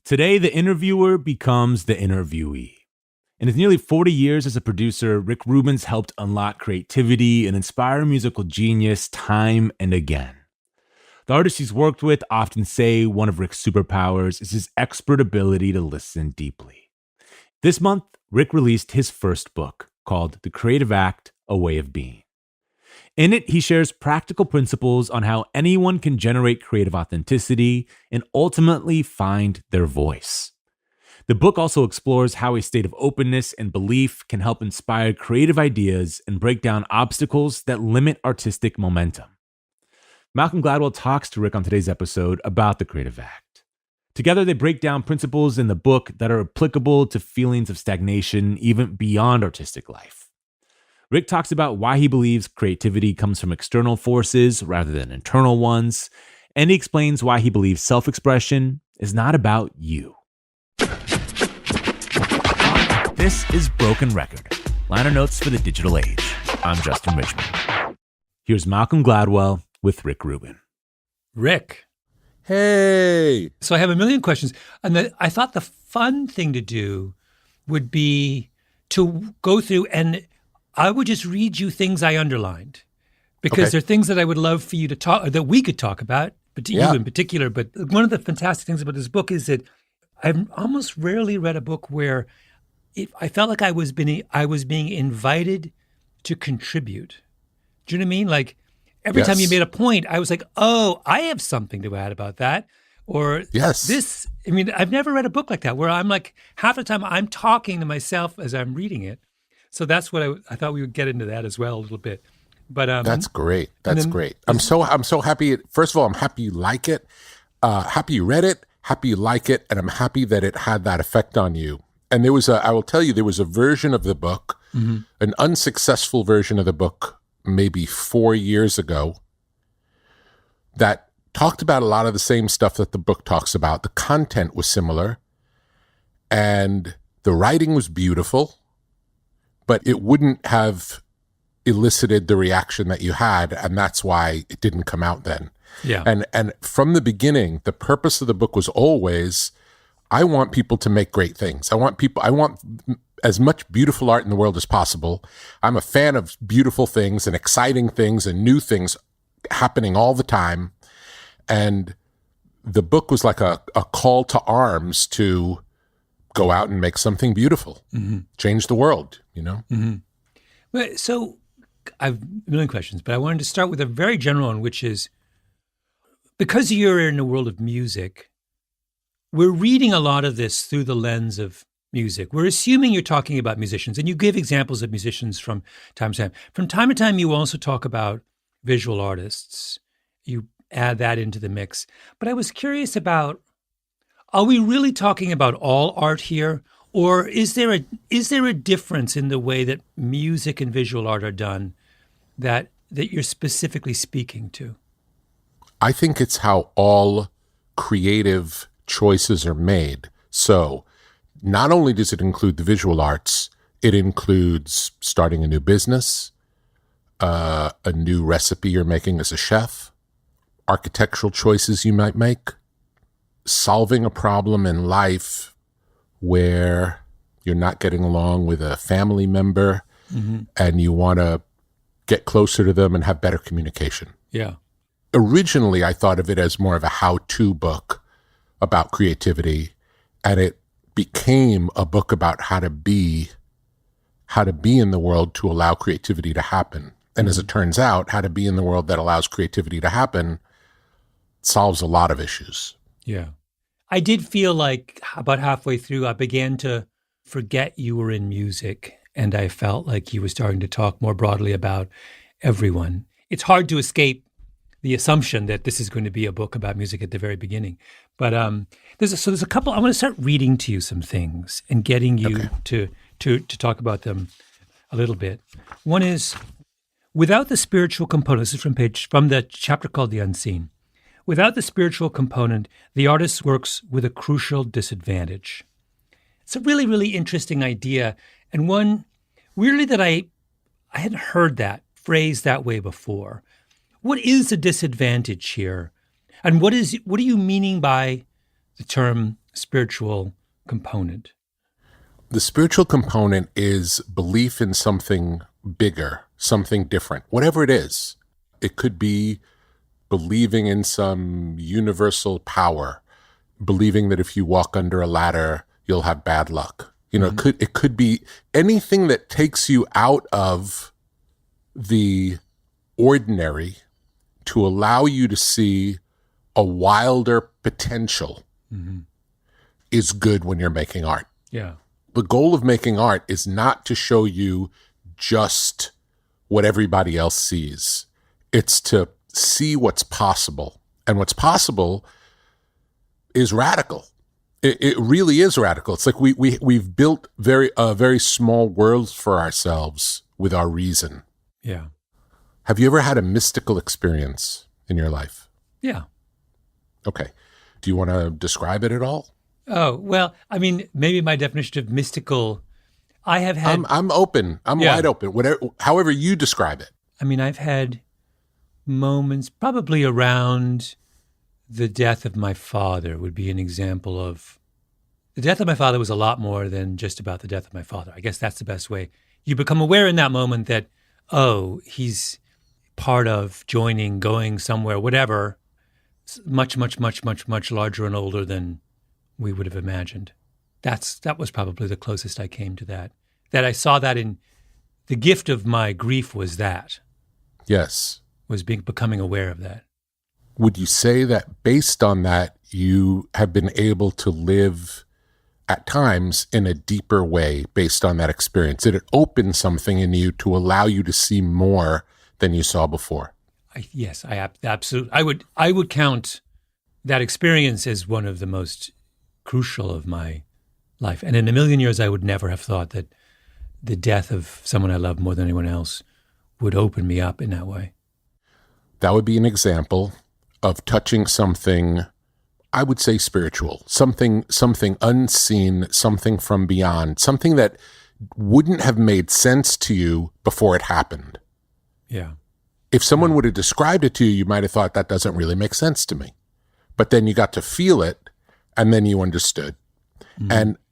Today, the interviewer becomes the interviewee. In his nearly 40 years as a producer, Rick Rubin's helped unlock creativity and inspire musical genius time and again. The artists he's worked with often say one of Rick's superpowers is his expert ability to listen deeply. This month, Rick released his first book called The Creative Act, A Way of Being. In it, he shares practical principles on how anyone can generate creative authenticity and ultimately find their voice. The book also explores how a state of openness and belief can help inspire creative ideas and break down obstacles that limit artistic momentum. Malcolm Gladwell talks to Rick on today's episode about the Creative Act. Together, they break down principles in the book that are applicable to feelings of stagnation even beyond artistic life. Rick talks about why he believes creativity comes from external forces rather than internal ones, and he explains why he believes self-expression is not about you. This is Broken Record, liner notes for the digital age. I'm Justin Richmond. Here's Malcolm Gladwell with Rick Rubin. Rick. Hey. So I have a million questions. And I thought the fun thing to do would be to go through and I would just read you things I underlined because they're things that I would love for you to talk, that we could talk about, but to you in particular. But one of the fantastic things about this book is that I've almost rarely read a book where I felt like I was being invited to contribute. Do you know what I mean? Like every time you made a point, I was like, oh, I have something to add about that. Or this, I mean, I've never read a book like that where I'm like, half the time I'm talking to myself as I'm reading it. So that's what I thought we would get into that as well a little bit. But that's great. That's great. I'm so happy. First of all, I'm happy you like it. Happy you read it. Happy you like it. And I'm happy that it had that effect on you. And I will tell you, there was a version of the book, an unsuccessful version of the book, maybe 4 years ago, that talked about a lot of the same stuff that the book talks about. The content was similar and the writing was beautiful, but it wouldn't have elicited the reaction that you had, and that's why it didn't come out then. Yeah. And from the beginning, the purpose of the book was always, I want people to make great things. I want as much beautiful art in the world as possible. I'm a fan of beautiful things and exciting things and new things happening all the time. And the book was like a call to arms to go out and make something beautiful, change the world, you know? Well, so I have a million questions, but I wanted to start with a very general one, which is, because you're in the world of music, we're reading a lot of this through the lens of music. We're assuming you're talking about musicians, and you give examples of musicians from time to time. From time to time, you also talk about visual artists. You add that into the mix. But I was curious about, are we really talking about all art here? Or is there a difference in the way that music and visual art are done that you're specifically speaking to? I think it's how all creative choices are made. So not only does it include the visual arts, it includes starting a new business, a new recipe you're making as a chef, architectural choices you might make, solving a problem in life where you're not getting along with a family member and you want to get closer to them and have better communication. Yeah. Originally, I thought of it as more of a how-to book about creativity, and it became a book about how to be in the world to allow creativity to happen. And as it turns out, how to be in the world that allows creativity to happen solves a lot of issues. Yeah. I did feel like about halfway through, I began to forget you were in music, and I felt like you were starting to talk more broadly about everyone. It's hard to escape the assumption that this is going to be a book about music at the very beginning. But there's a couple, I want to start reading to you some things and getting you to talk about them a little bit. One is, without the spiritual component, this is from the chapter called The Unseen. Without the spiritual component, the artist works with a crucial disadvantage. It's a really, really interesting idea, and one weirdly that I hadn't heard that phrased that way before. What is the disadvantage here? And what are you meaning by the term spiritual component? The spiritual component is belief in something bigger, something different, whatever it is. It could be believing in some universal power, believing that if you walk under a ladder, you'll have bad luck. You know, it could be anything that takes you out of the ordinary to allow you to see a wilder potential is good when you're making art. Yeah. The goal of making art is not to show you just what everybody else sees. It's to see what's possible. And what's possible is radical. It really is radical. It's like we've built very small worlds for ourselves with our reason. Yeah. Have you ever had a mystical experience in your life? Yeah. Okay. Do you want to describe it at all? Oh, well, I mean, maybe my definition of mystical, I have had... I'm open. I'm wide open. Whatever, however you describe it. I mean, I've had moments probably around the death of my father would be an example of... The death of my father was a lot more than just about the death of my father. I guess that's the best way. You become aware in that moment that, oh, he's part of joining, going somewhere, whatever, much larger and older than we would have imagined. That was probably the closest I came to that. That I saw that in the gift of my grief was that. Yes. Was becoming aware of that. Would you say that based on that, you have been able to live at times in a deeper way based on that experience? Did it open something in you to allow you to see more than you saw before? Yes, I absolutely. I would count that experience as one of the most crucial of my life. And in a million years, I would never have thought that the death of someone I love more than anyone else would open me up in that way. That would be an example of touching something, I would say spiritual, something unseen, something from beyond, something that wouldn't have made sense to you before it happened. Yeah. If someone would have described it to you, you might have thought that doesn't really make sense to me. But then you got to feel it, and then you understood.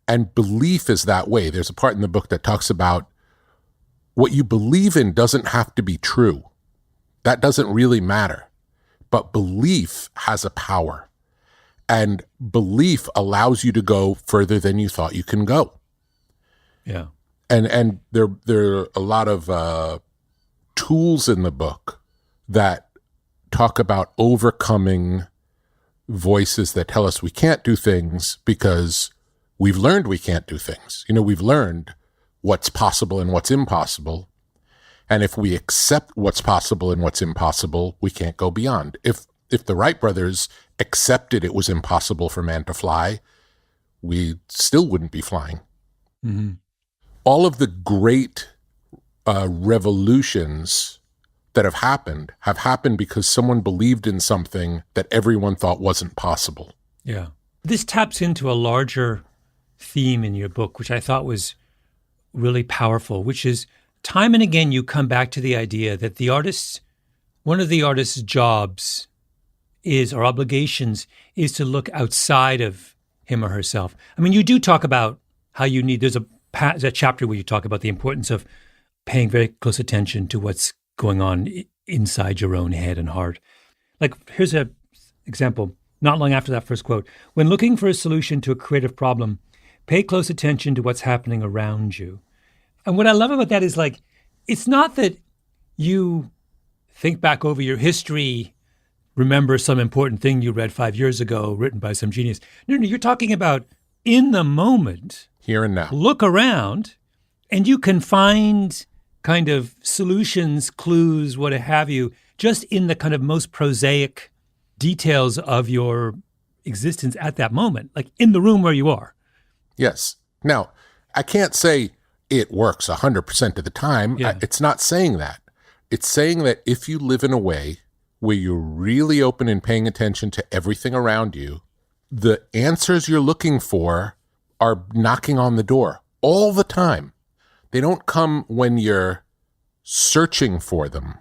And belief is that way. There's a part in the book that talks about what you believe in doesn't have to be true. That doesn't really matter. But belief has a power. And belief allows you to go further than you thought you can go. Yeah. And there are a lot of tools in the book that talk about overcoming voices that tell us we can't do things because we've learned we can't do things. You know, we've learned what's possible and what's impossible. And if we accept what's possible and what's impossible, we can't go beyond. If the Wright brothers accepted it was impossible for man to fly, we still wouldn't be flying. Mm-hmm. All of the great revolutions that have happened because someone believed in something that everyone thought wasn't possible. Yeah. This taps into a larger theme in your book, which I thought was really powerful, which is time and again you come back to the idea that one of the artist's jobs is, or obligations, is to look outside of him or herself. I mean, you do talk about how there's a chapter where you talk about the importance of paying very close attention to what's going on inside your own head and heart. Like, here's an example, not long after that first quote. When looking for a solution to a creative problem, pay close attention to what's happening around you. And what I love about that is, like, it's not that you think back over your history, remember some important thing you read 5 years ago, written by some genius. No, you're talking about in the moment. Here and now. Look around, and you can find kind of solutions, clues, what have you, just in the kind of most prosaic details of your existence at that moment, like in the room where you are. Yes. Now, I can't say it works 100% of the time. Yeah. It's not saying that. It's saying that if you live in a way where you're really open and paying attention to everything around you, the answers you're looking for are knocking on the door all the time. They don't come when you're searching for them.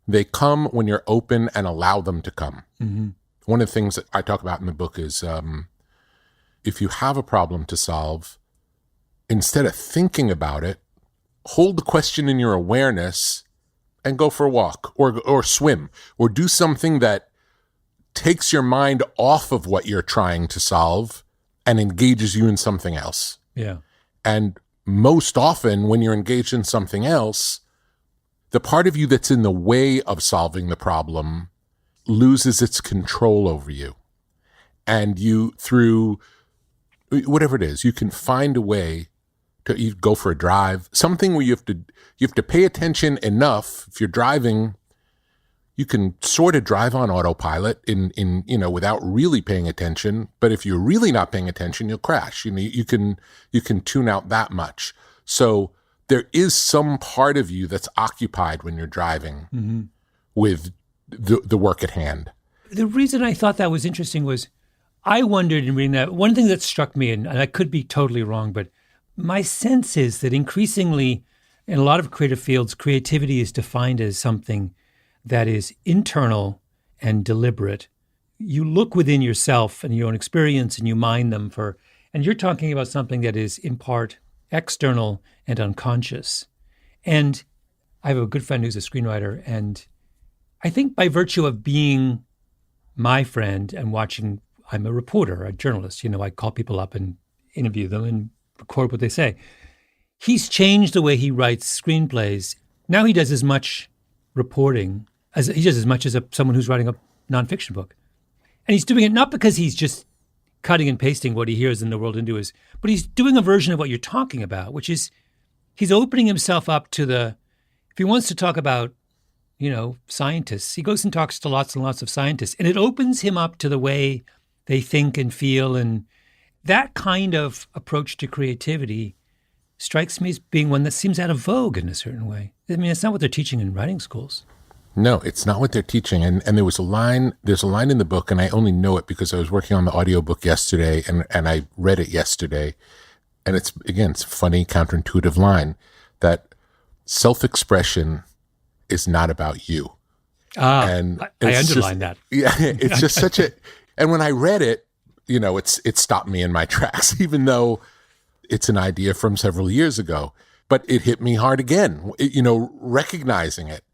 They come when you're open and allow them to come. Mm-hmm. One of the things that I talk about in the book is if you have a problem to solve, instead of thinking about it, hold the question in your awareness and go for a walk or swim or do something that takes your mind off of what you're trying to solve and engages you in something else. Yeah. And most often when you're engaged in something else, the part of you that's in the way of solving the problem loses its control over you. And you, through whatever it is, you can find a way to go for a drive, something where you have to pay attention enough. If you're driving, you can sort of drive on autopilot in without really paying attention. But if you're really not paying attention, you'll crash. You can tune out that much. So there is some part of you that's occupied when you're driving with the work at hand. The reason I thought that was interesting was I wondered in reading that, one thing that struck me, and I could be totally wrong, but my sense is that increasingly in a lot of creative fields, creativity is defined as something that is internal and deliberate. You look within yourself and your own experience and you mine them and you're talking about something that is in part external and unconscious. And I have a good friend who's a screenwriter, and I think by virtue of being my friend and watching, I'm a reporter, a journalist, I call people up and interview them and record what they say. He's changed the way he writes screenplays. Now he does as much reporting as he does as much as someone who's writing a nonfiction book. And he's doing it not because he's just cutting and pasting what he hears in the world into his, but he's doing a version of what you're talking about, which is he's opening himself up to if he wants to talk about, scientists, he goes and talks to lots and lots of scientists, and it opens him up to the way they think and feel. And that kind of approach to creativity strikes me as being one that seems out of vogue in a certain way. I mean, it's not what they're teaching in writing schools. No, it's not what they're teaching. And there's a line in the book, and I only know it because I was working on the audiobook yesterday and I read it yesterday. And it's a funny, counterintuitive line that self-expression is not about you. And I underlined that. Yeah, it's just such and when I read it, it stopped me in my tracks, even though it's an idea from several years ago, but it hit me hard again, recognizing it.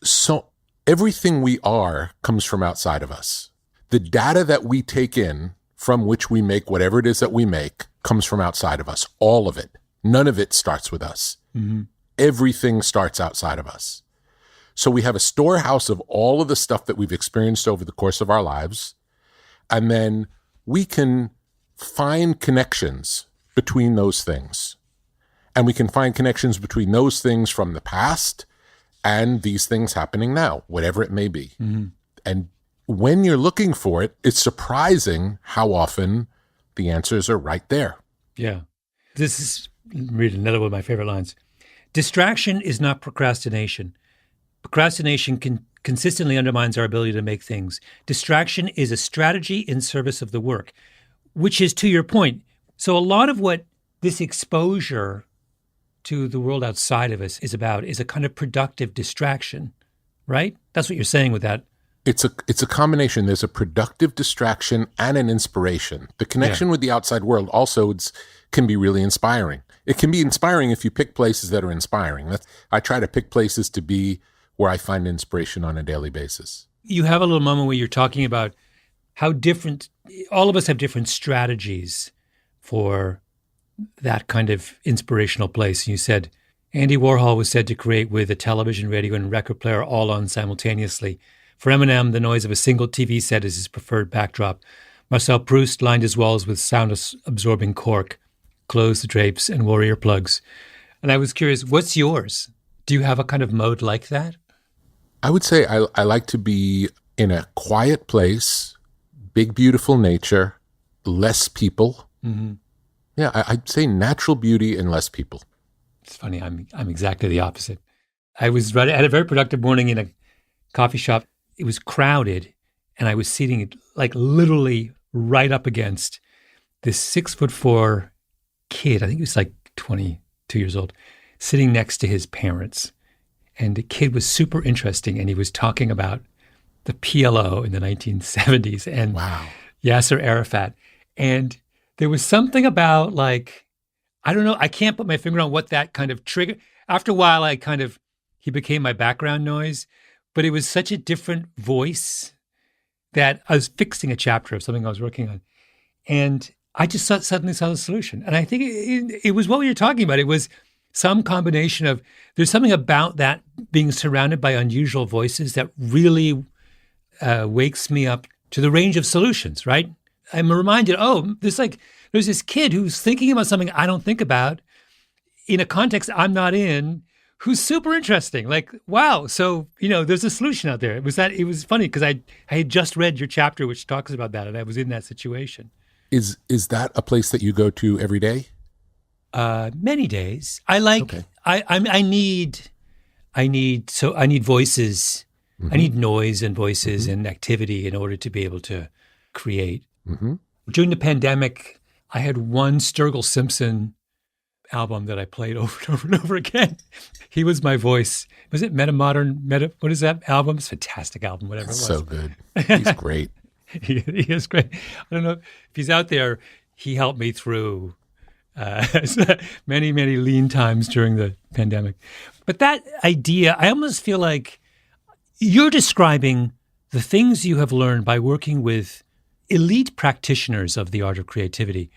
So everything we are comes from outside of us. The data that we take in from which we make whatever it is that we make comes from outside of us. All of it. None of it starts with us. Mm-hmm. Everything starts outside of us. So we have a storehouse of all of the stuff that we've experienced over the course of our lives. And then we can find connections between those things. And we can find connections between those things from the past and these things happening now, whatever it may be. Mm-hmm. And when you're looking for it, it's surprising how often the answers are right there. Yeah. This is, read another one of my favorite lines. Distraction is not procrastination. Procrastination consistently undermines our ability to make things. Distraction is a strategy in service of the work, which is to your point. So a lot of what this exposure to the world outside of us is about is a kind of productive distraction, right? That's what you're saying with that. It's a combination. There's a productive distraction and an inspiration. The connection with the outside world also can be really inspiring. It can be inspiring if you pick places that are inspiring. I try to pick places to be where I find inspiration on a daily basis. You have a little moment where you're talking about how different, all of us have different strategies for that kind of inspirational place. You said Andy Warhol was said to create with a television, radio, and record player all on simultaneously. For Eminem, the noise of a single TV set is his preferred backdrop. Marcel Proust lined his walls with sound-absorbing cork, closed drapes, and wore earplugs. And I was curious, what's yours? Do you have a kind of mode like that? I would say I like to be in a quiet place, big, beautiful nature, less people. Mm-hmm. Yeah, I'd say natural beauty and less people. It's funny. I'm exactly the opposite. I had a very productive morning in a coffee shop. It was crowded, and I was sitting like literally right up against this 6'4" kid. I think he was like 22 years old, sitting next to his parents. And the kid was super interesting, and he was talking about the PLO in the 1970s and Yasser Arafat. And there was something about like, I don't know, I can't put my finger on what that kind of trigger. After a while, he became my background noise, but it was such a different voice that I was fixing a chapter of something I was working on. And I just suddenly saw the solution. And I think it was what we were talking about. It was some combination of, there's something about that being surrounded by unusual voices that really wakes me up to the range of solutions, right? I'm reminded, there's this kid who's thinking about something I don't think about in a context I'm not in, who's super interesting. Like, wow. So, there's a solution out there. It was funny because I had just read your chapter, which talks about that. And I was in that situation. Is that a place that you go to every day? Many days. I need voices. Mm-hmm. I need noise and voices and activity in order to be able to create. Mm-hmm. During the pandemic, I had one Sturgill Simpson album that I played over and over and over again. He was my voice. Was it what is that album? It's a fantastic album, whatever it was. So good. He's great. He is great. I don't know if he's out there. He helped me through many, many lean times during the pandemic. But that idea, I almost feel like you're describing the things you have learned by working with elite practitioners of the art of creativity.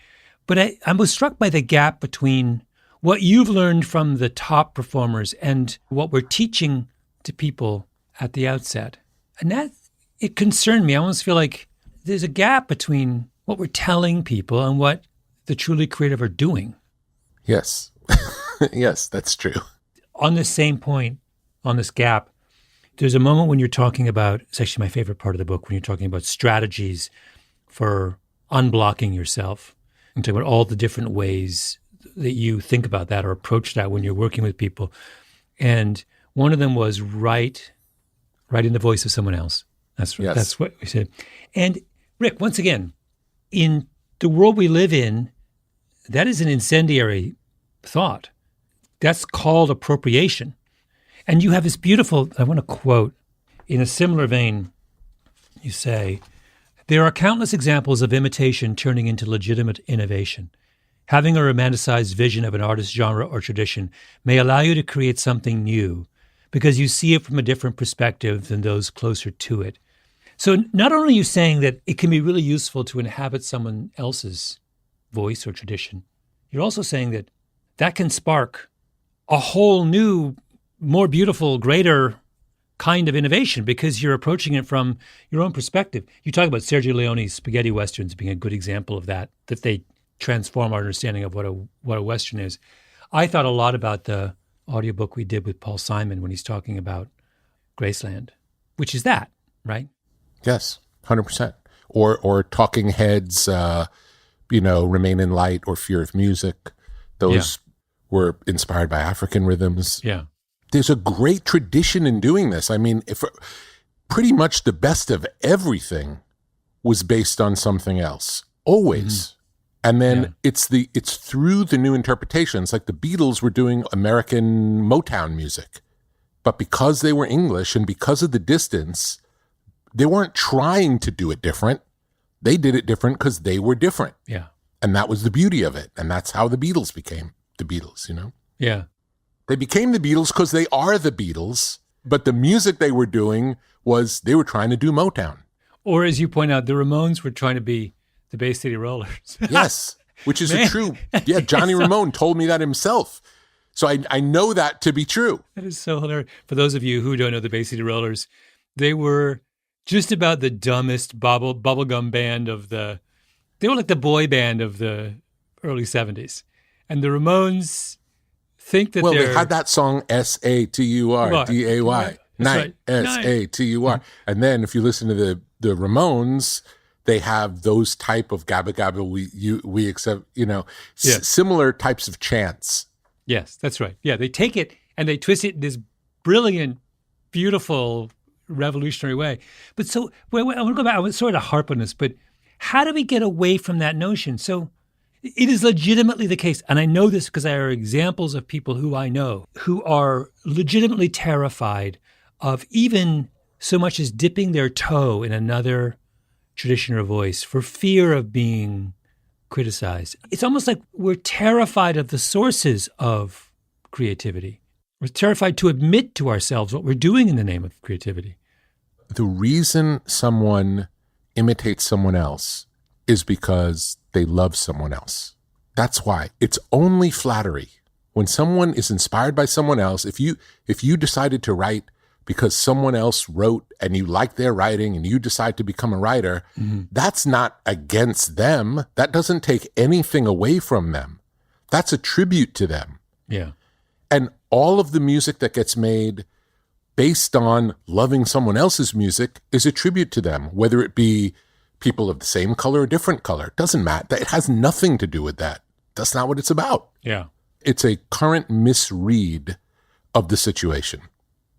But I was struck by the gap between what you've learned from the top performers and what we're teaching to people at the outset. And that, it concerned me. I almost feel like there's a gap between what we're telling people and what the truly creative are doing. Yes. Yes, that's true. On this same point, on this gap, there's a moment when you're talking about, it's actually my favorite part of the book, when you're talking about strategies for unblocking yourself and talking about all the different ways that you think about that or approach that when you're working with people. And one of them was write in the voice of someone else. That's what we said. And Rick, once again, in the world we live in, that is an incendiary thought. That's called appropriation. And you have this beautiful, I want to quote, in a similar vein, you say, there are countless examples of imitation turning into legitimate innovation. Having a romanticized vision of an artist's genre or tradition may allow you to create something new because you see it from a different perspective than those closer to it. So not only are you saying that it can be really useful to inhabit someone else's voice or tradition, you're also saying that that can spark a whole new, more beautiful, greater kind of innovation because you're approaching it from your own perspective. You talk about Sergio Leone's spaghetti westerns being a good example of that they transform our understanding of what a Western is. I thought a lot about the audiobook we did with Paul Simon when he's talking about Graceland, which is that, right? Yes, 100%. Or Talking Heads, Remain in Light or Fear of Music. Those were inspired by African rhythms. Yeah. There's a great tradition in doing this. I mean, pretty much the best of everything was based on something else, always. Mm-hmm. And then it's through the new interpretations, like the Beatles were doing American Motown music. But because they were English and because of the distance, they weren't trying to do it different. They did it different because they were different. Yeah. And that was the beauty of it. And that's how the Beatles became the Beatles, Yeah. They became the Beatles because they are the Beatles, but the music they were doing was they were trying to do Motown. Or as you point out, the Ramones were trying to be the Bay City Rollers. Yes, which is true. Yeah, Johnny Ramone told me that himself. So I know that to be true. That is so hilarious. For those of you who don't know the Bay City Rollers, they were just about the dumbest bubblegum band they were like the boy band of the early 70s. And the Ramones think that they had that song S-A-T-U-R-D-A-Y. Night, S-A-T-U-R. And then if you listen to the Ramones, they have those type of gabba gabba we accept, similar types of chants. Yes, that's right. Yeah, they take it and they twist it in this brilliant, beautiful, revolutionary way. But so I want to go back. I want sort of harp on this, but how do we get away from that notion? So it is legitimately the case, and I know this because there are examples of people who I know who are legitimately terrified of even so much as dipping their toe in another tradition or voice for fear of being criticized. It's almost like we're terrified of the sources of creativity. We're terrified to admit to ourselves what we're doing in the name of creativity. The reason someone imitates someone else is because they love someone else. That's why. It's only flattery. When someone is inspired by someone else, if you decided to write because someone else wrote and you like their writing and you decide to become a writer, that's not against them. That doesn't take anything away from them. That's a tribute to them. Yeah. And all of the music that gets made based on loving someone else's music is a tribute to them, whether it be people of the same color or different color. It doesn't matter. It has nothing to do with that. That's not what it's about. Yeah. It's a current misread of the situation.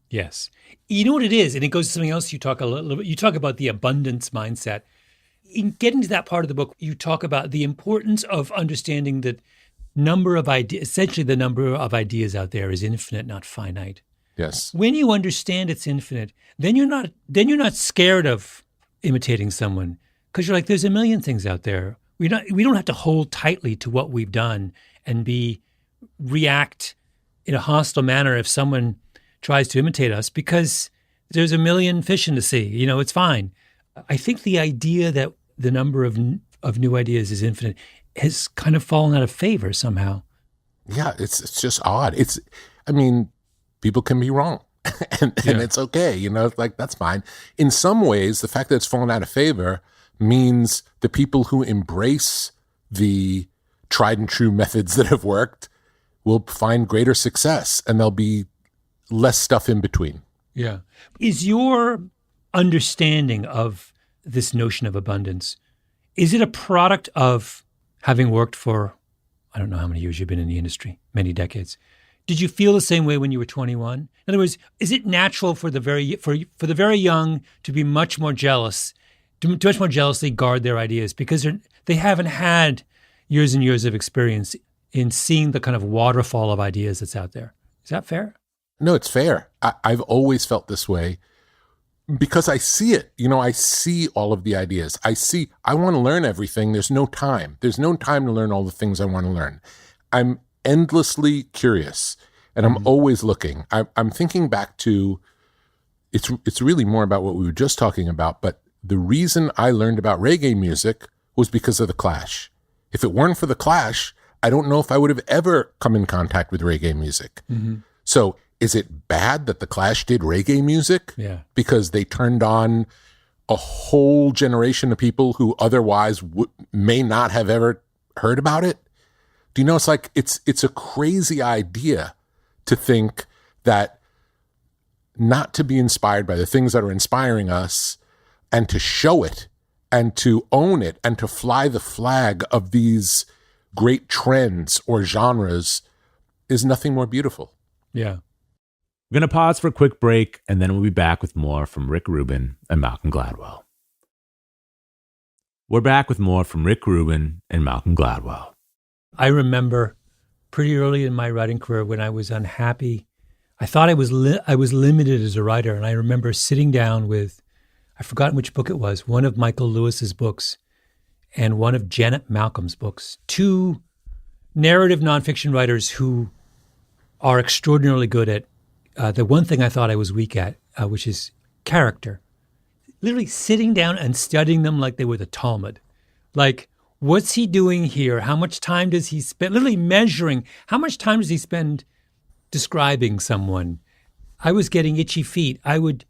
Yes. You know what it is? And it goes to something else you talk a little bit. You talk about the abundance mindset. In getting to that part of the book, you talk about the importance of understanding that number of ideas, essentially the number of ideas out there is infinite, not finite. Yes. When you understand it's infinite, then you're not scared of imitating someone because you're like, there's a million things out there. We don't have to hold tightly to what we've done and react in a hostile manner if someone tries to imitate us because there's a million fish in the sea. You know, it's fine. I think the idea that the number of new ideas is infinite has kind of fallen out of favor somehow. Yeah, it's just odd. People can be wrong and it's okay. You know, like that's fine. In some ways, the fact that it's fallen out of favor means the people who embrace the tried and true methods that have worked will find greater success and there'll be less stuff in between. Yeah. Is your understanding of this notion of abundance, is it a product of having worked for, I don't know how many years you've been in the industry, many decades? Did you feel the same way when you were 21? In other words, is it natural for the very young to be much more jealous, to much more jealously guard their ideas because they haven't had years and years of experience in seeing the kind of waterfall of ideas that's out there? Is that fair? No, it's fair. I've always felt this way because I see it. You know, I see all of the ideas. I want to learn everything. There's no time. There's no time to learn all the things I want to learn. I'm endlessly curious and I'm always looking. I'm thinking back to, it's really more about what we were just talking about, but the reason I learned about reggae music was because of The Clash. If it weren't for The Clash, I don't know if I would have ever come in contact with reggae music. Mm-hmm. So is it bad that The Clash did reggae music? Yeah. Because they turned on a whole generation of people who otherwise may not have ever heard about it? Do you know, it's like, it's a crazy idea to think that not to be inspired by the things that are inspiring us and to show it and to own it and to fly the flag of these great trends or genres is nothing more beautiful. Yeah. We're going to pause for a quick break, and then we'll be back with more from Rick Rubin and Malcolm Gladwell. We're back with more from Rick Rubin and Malcolm Gladwell. I remember pretty early in my writing career when I was unhappy. I thought I was limited as a writer, and I remember sitting down with, I've forgotten which book it was, one of Michael Lewis's books and one of Janet Malcolm's books, two narrative nonfiction writers who are extraordinarily good at the one thing I thought I was weak at, which is character. Literally sitting down and studying them like they were the Talmud. Like, what's he doing here? How much time does he spend? Literally measuring how much time does he spend describing someone. I was getting itchy feet. I'd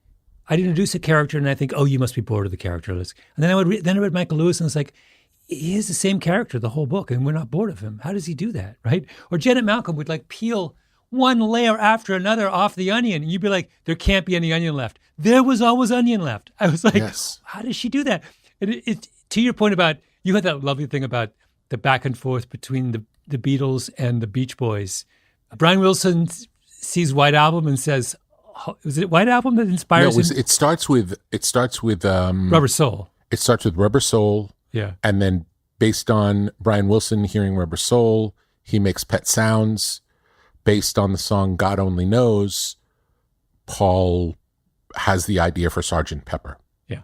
introduce a character and I think, oh, you must be bored of the character. And then I read Michael Lewis and it's like, he has the same character the whole book and we're not bored of him. How does he do that, right? Or Janet Malcolm would like peel one layer after another off the onion and you'd be like, there can't be any onion left. There was always onion left. I was like, yes. How does she do that? And it to your point about, you had that lovely thing about the back and forth between the Beatles and the Beach Boys. Brian Wilson sees White Album and says, was it White Album that inspires him? It starts with Rubber Soul. It starts with Rubber Soul. Yeah. And then based on Brian Wilson hearing Rubber Soul, he makes Pet Sounds. Based on the song God Only Knows, Paul has the idea for Sgt. Pepper. Yeah.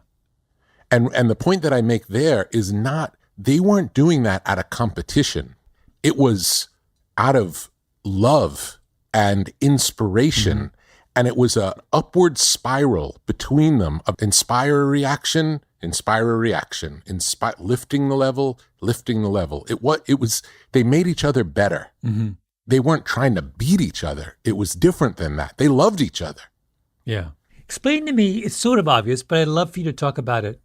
And the point that I make there is not they weren't doing that out of competition. It was out of love and inspiration. And it was an upward spiral between them of inspire a reaction, lifting the level. It was, they made each other better. They weren't trying to beat each other. It was different than that. They loved each other. Yeah. Explain to me, it's sort of obvious, but I'd love for you to talk about it.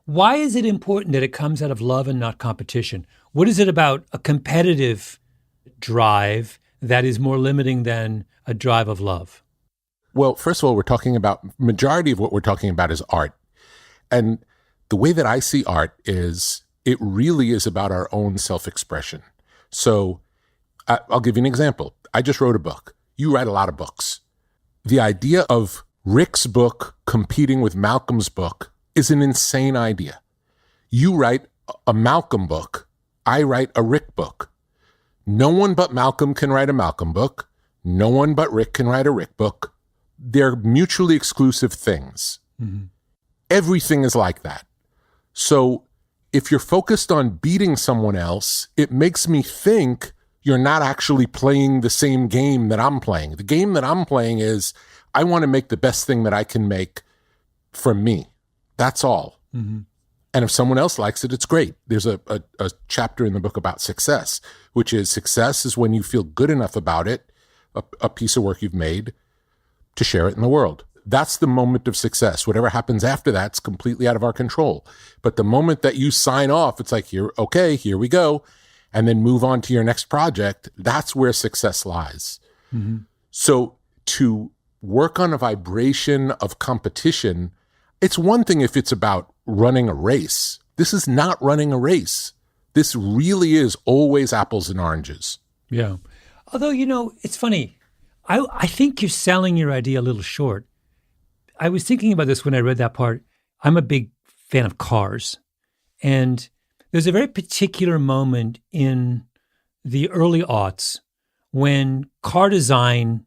Why is it important that it comes out of love and not competition? What is it about a competitive drive that is more limiting than a drive of love? Well, first of all, majority of what we're talking about is art. And the way that I see art is it really is about our own self-expression. So I'll give you an example. I just wrote a book. You write a lot of books. The idea of Rick's book competing with Malcolm's book is an insane idea. You write a Malcolm book. I write a Rick book. No one but Malcolm can write a Malcolm book. No one but Rick can write a Rick book. They're mutually exclusive things. Everything is like that. So if you're focused on beating someone else, it makes me think you're not actually playing the same game that I'm playing. The game that I'm playing is I want to make the best thing that I can make for me. That's all. And if someone else likes it, it's great. There's a chapter in the book about success, which is success is when you feel good enough about it, a piece of work you've made, to share it in the world. That's the moment of success. Whatever happens after that's completely out of our control. But the moment that you sign off, it's like, here we go, and then move on to your next project, that's where success lies. So to work on a vibration of competition, it's one thing if it's about running a race. This is not running a race. This really is always apples and oranges. Yeah. Although, it's funny. I think you're selling your idea a little short. I was thinking about this when I read that part. I'm a big fan of cars. And there's a very particular moment in the early aughts when car design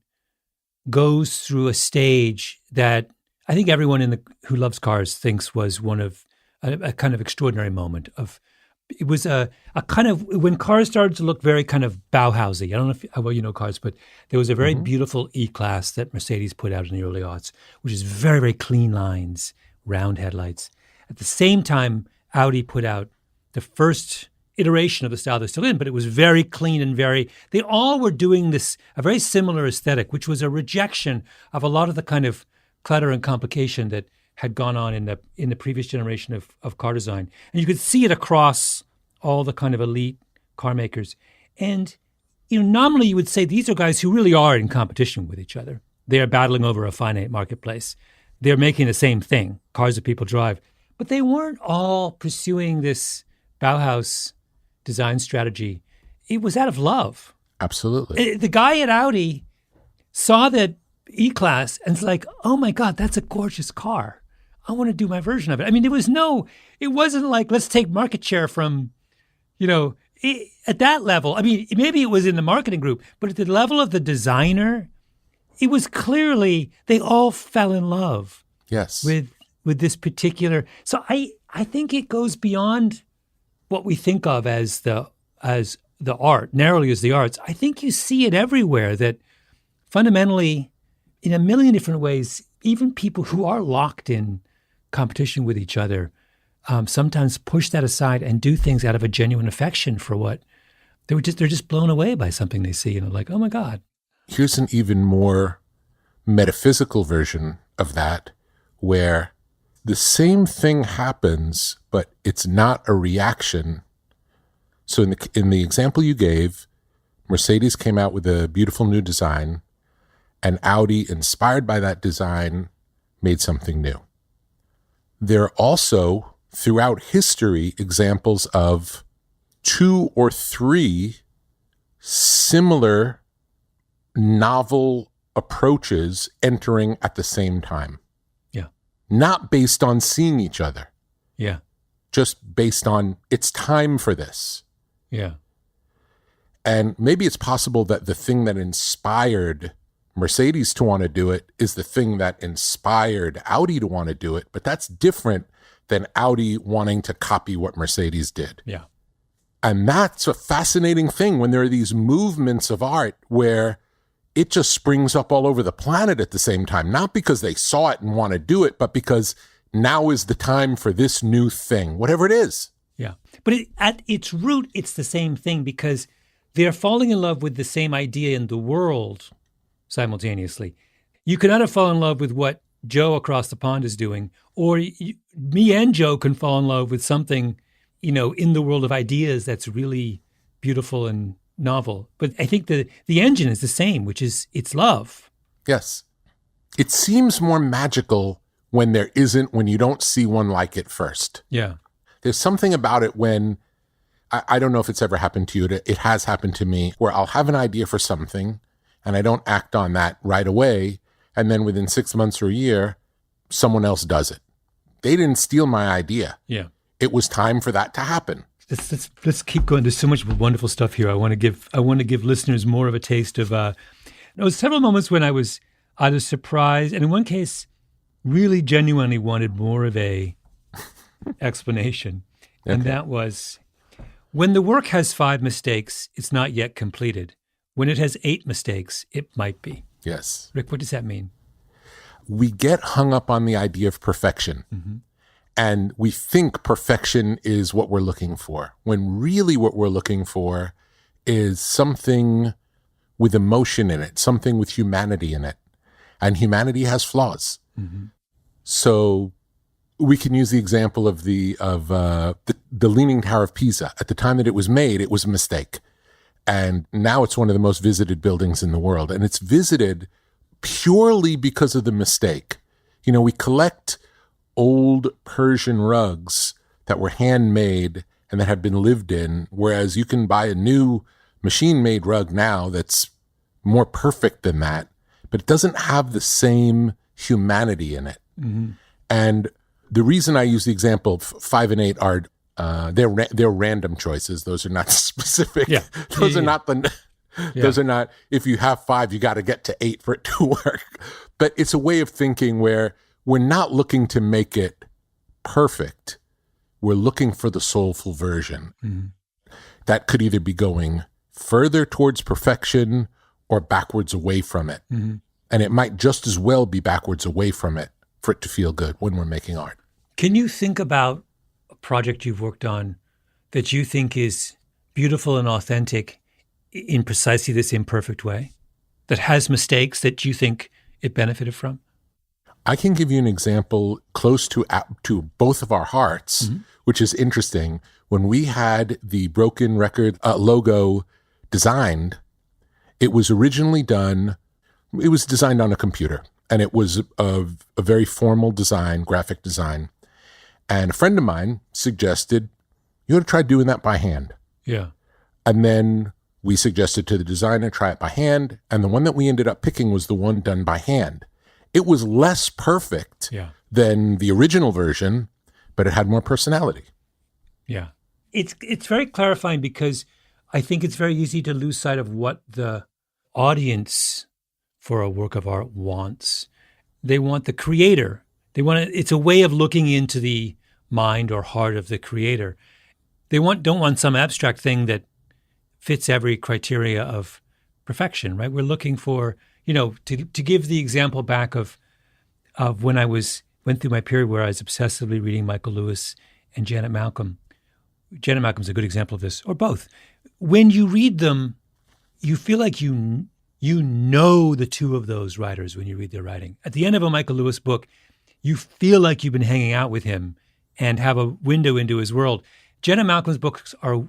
goes through a stage that I think everyone who loves cars thinks was one of a kind of extraordinary moment of. It was a kind of, when cars started to look very kind of Bauhausy. I don't know how well you know cars, but there was a very beautiful E-Class that Mercedes put out in the early aughts, which is very, very clean lines, round headlights. At the same time, Audi put out the first iteration of the style they're still in, but it was very clean and they all were doing this, a very similar aesthetic, which was a rejection of a lot of the kind of clutter and complication that had gone on in the previous generation of car design. And you could see it across all the kind of elite car makers. And, nominally you would say these are guys who really are in competition with each other. They are battling over a finite marketplace. They're making the same thing, cars that people drive. But they weren't all pursuing this Bauhaus design strategy. It was out of love. Absolutely. The guy at Audi saw that E-Class and it's like, oh my God, that's a gorgeous car. I want to do my version of it. I mean, it wasn't like, let's take market share from, at that level. I mean, maybe it was in the marketing group, but at the level of the designer, it was clearly, they all fell in love. Yes. With this particular. So I think it goes beyond what we think of as the art, narrowly as the arts. I think you see it everywhere that fundamentally, in a million different ways, even people who are locked in competition with each other sometimes push that aside and do things out of a genuine affection for what they're just blown away by something they see and like, oh my God. Here's an even more metaphysical version of that, where the same thing happens, but it's not a reaction. So in the example you gave, Mercedes came out with a beautiful new design, and Audi, inspired by that design, made something new. There are also, throughout history, examples of 2 or 3 similar novel approaches entering at the same time. Yeah. Not based on seeing each other. Yeah. Just based on, it's time for this. Yeah. And maybe it's possible that the thing that inspired Mercedes to want to do it is the thing that inspired Audi to want to do it, but that's different than Audi wanting to copy what Mercedes did. Yeah. And that's a fascinating thing when there are these movements of art where it just springs up all over the planet at the same time, not because they saw it and want to do it, but because now is the time for this new thing, whatever it is. Yeah. But at its root, it's the same thing because they're falling in love with the same idea in the world simultaneously. You can either fall in love with what Joe across the pond is doing, or me and Joe can fall in love with something, in the world of ideas that's really beautiful and novel. But I think the engine is the same, which is it's love. Yes. It seems more magical when when you don't see one like it first. Yeah. There's something about it when, I don't know if it's ever happened to you, it has happened to me, where I'll have an idea for something and I don't act on that right away. And then within 6 months or a year, someone else does it. They didn't steal my idea. Yeah. It was time for that to happen. Let's keep going. There's so much wonderful stuff here. I want to give listeners more of a taste of. There was several moments when I was either surprised, and in one case, really genuinely wanted more of a explanation, and that was when the work has 5 mistakes, it's not yet completed. When it has 8 mistakes, it might be. Yes. Rick, what does that mean? We get hung up on the idea of perfection. Mm-hmm. And we think perfection is what we're looking for, when really what we're looking for is something with emotion in it, something with humanity in it. And humanity has flaws. Mm-hmm. So we can use the example of the Leaning Tower of Pisa. At the time that it was made, it was a mistake. And now it's one of the most visited buildings in the world. And it's visited purely because of the mistake. We collect old Persian rugs that were handmade and that have been lived in, whereas you can buy a new machine-made rug now that's more perfect than that, but it doesn't have the same humanity in it. Mm-hmm. And the reason I use the example of 5 and 8 are they're random choices. Those are not specific. Yeah. Those are not those are not, if you have 5, you got to get to 8 for it to work. But it's a way of thinking where we're not looking to make it perfect. We're looking for the soulful version. Mm-hmm. That could either be going further towards perfection or backwards away from it. Mm-hmm. And it might just as well be backwards away from it for it to feel good when we're making art. Can you think about a project you've worked on that you think is beautiful and authentic in precisely this imperfect way, that has mistakes that you think it benefited from? I can give you an example close to both of our hearts, mm-hmm. which is interesting. When we had the Broken Record logo designed, it was originally done, it was designed on a computer, and it was a very formal design, graphic design. And a friend of mine suggested, you ought to try doing that by hand. Yeah. And then we suggested to the designer, try it by hand. And the one that we ended up picking was the one done by hand. It was less perfect than the original version, but it had more personality. Yeah. It's very clarifying because I think it's very easy to lose sight of what the audience for a work of art wants. They want the creator. It's a way of looking into the mind or heart of the creator. They don't want some abstract thing that fits every criteria of perfection, right? We're looking for, to give the example back of when I went through my period where I was obsessively reading Michael Lewis and Janet Malcolm. Janet Malcolm's a good example of this, or both. When you read them, you feel like you know the two of those writers when you read their writing. At the end of a Michael Lewis book, you feel like you've been hanging out with him and have a window into his world. Janet Malcolm's books are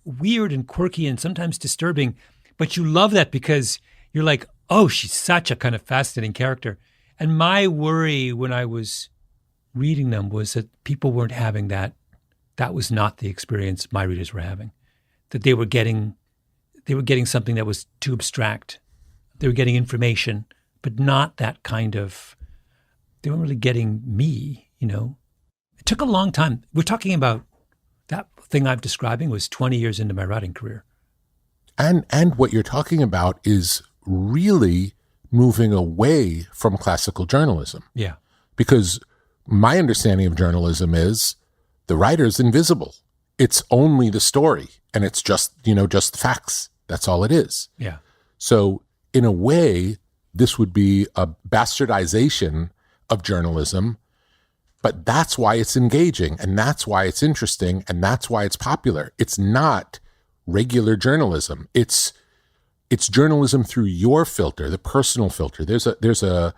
weird and quirky and sometimes disturbing, but you love that because you're like, oh, she's such a kind of fascinating character. And my worry when I was reading them was that people weren't having that. That was not the experience my readers were having. That they were getting something that was too abstract. They were getting information, but not that kind of, they weren't really getting me, It took a long time. We're talking about that thing I'm describing was 20 years into my writing career. And what you're talking about is really moving away from classical journalism. Yeah. Because my understanding of journalism is the writer's invisible. It's only the story, and it's just the facts. That's all it is. Yeah. So in a way, this would be a bastardization of journalism, but that's why it's engaging, and that's why it's interesting, and that's why it's popular. It's not regular journalism. It's journalism through your filter, the personal filter. There's a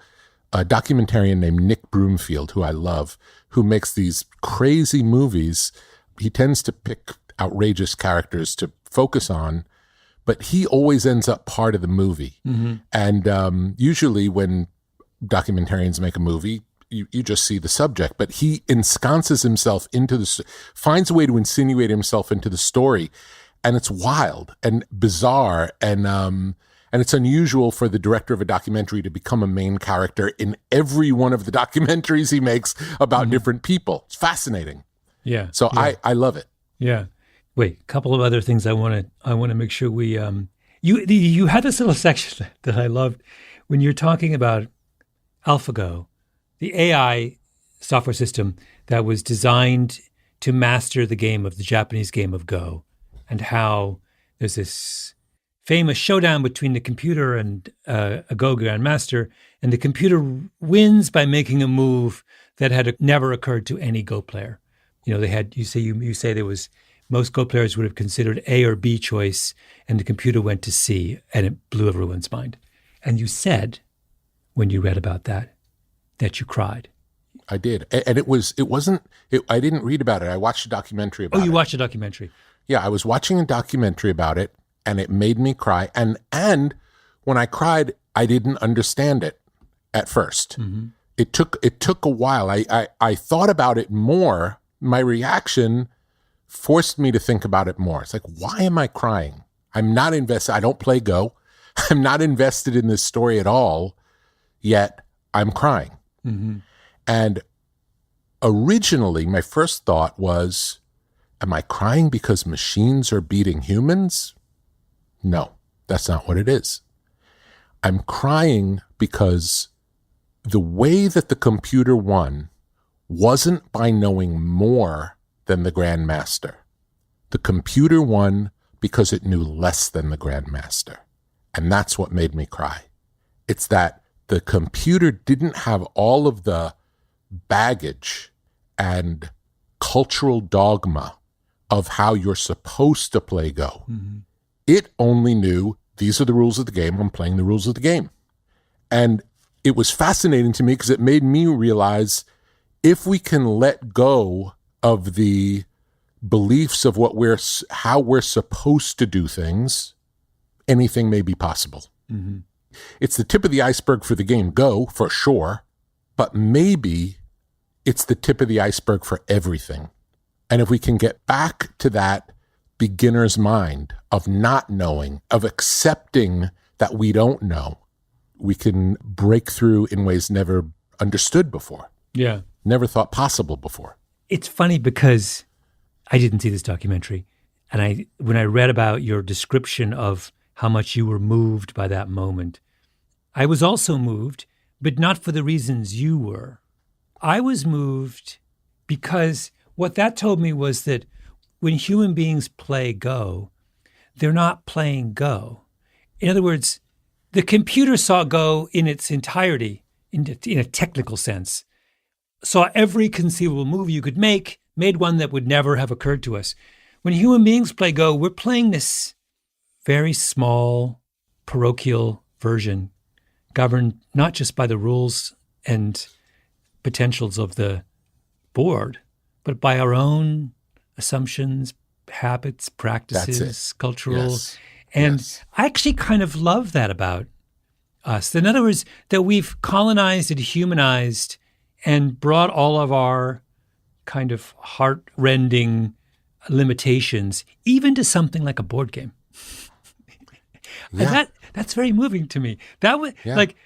documentarian named Nick Broomfield, who I love, who makes these crazy movies. He tends to pick outrageous characters to focus on, but he always ends up part of the movie. Mm-hmm. And usually when documentarians make a movie, you just see the subject, but he ensconces himself finds a way to insinuate himself into the story. And it's wild and bizarre, and it's unusual for the director of a documentary to become a main character in every one of the documentaries he makes about different people. It's fascinating. Yeah. So yeah. I love it. Yeah. Wait, a couple of other things I want to make sure we you had this little section that I loved when you're talking about AlphaGo, the AI software system that was designed to master the Japanese game of Go, and how there's this famous showdown between the computer and a Go grandmaster, and the computer wins by making a move that had never occurred to any Go player. You say there was, most Go players would have considered A or B choice, and the computer went to C, and it blew everyone's mind. And you said, when you read about that you cried. I did. And I didn't read about it. I watched a documentary about it. Oh, you watched a documentary. Yeah, I was watching a documentary about it, and it made me cry. And when I cried, I didn't understand it at first. Mm-hmm. It took a while. I thought about it more. My reaction forced me to think about it more. It's like, why am I crying? I'm not invested. I don't play Go. I'm not invested in this story at all, yet I'm crying. Mm-hmm. And originally, my first thought was, am I crying because machines are beating humans? No, that's not what it is. I'm crying because the way that the computer won wasn't by knowing more than the grandmaster. The computer won because it knew less than the grandmaster. And that's what made me cry. It's that the computer didn't have all of the baggage and cultural dogma of how you're supposed to play Go. Mm-hmm. It only knew, these are the rules of the game, I'm playing the rules of the game. And it was fascinating to me because it made me realize, if we can let go of the beliefs of how we're supposed to do things, anything may be possible. Mm-hmm. It's the tip of the iceberg for the game Go, for sure, but maybe it's the tip of the iceberg for everything. And if we can get back to that beginner's mind of not knowing, of accepting that we don't know, we can break through in ways never understood before. Yeah. Never thought possible before. It's funny because I didn't see this documentary. And when I read about your description of how much you were moved by that moment, I was also moved, but not for the reasons you were. I was moved because what that told me was that when human beings play Go, they're not playing Go. In other words, the computer saw Go in its entirety, in a technical sense, saw every conceivable move you could make, made one that would never have occurred to us. When human beings play Go, we're playing this very small, parochial version, governed not just by the rules and potentials of the board, but by our own assumptions, habits, practices, cultural. Yes. And yes. I actually kind of love that about us. In other words, that we've colonized and humanized and brought all of our kind of heart-rending limitations, even to something like a board game. Yeah. And that's very moving to me. Like,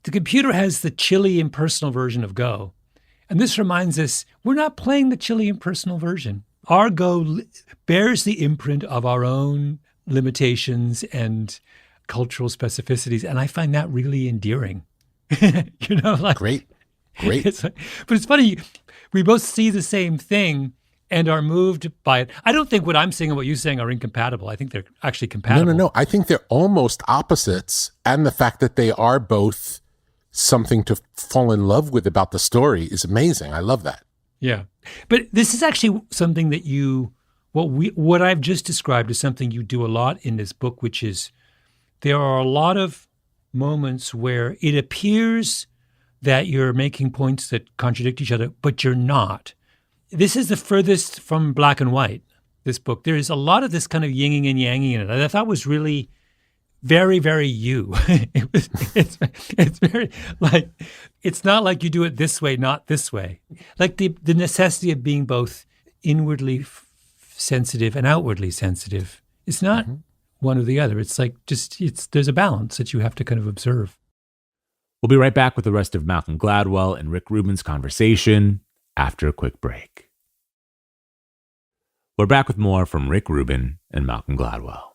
the computer has the chilly, impersonal version of Go. And this reminds us, we're not playing the chilly, impersonal version. Our Go bears the imprint of our own limitations and cultural specificities. And I find that really endearing. Great. Great. But it's funny, we both see the same thing and are moved by it. I don't think what I'm saying and what you're saying are incompatible. I think they're actually compatible. No. I think they're almost opposites. And the fact that they are both something to fall in love with about the story is amazing. I love that. Yeah. But this is actually something that what I've just described is something you do a lot in this book, which is there are a lot of moments where it appears that you're making points that contradict each other, but you're not. This is the furthest from black and white, this book. There is a lot of this kind of yinging and yanging in it that I thought was really very, very you. It's very like, it's not like you do it this way, not this way. Like the necessity of being both inwardly sensitive and outwardly sensitive. It's not one or the other. It's like there's a balance that you have to kind of observe. We'll be right back with the rest of Malcolm Gladwell and Rick Rubin's conversation after a quick break. We're back with more from Rick Rubin and Malcolm Gladwell.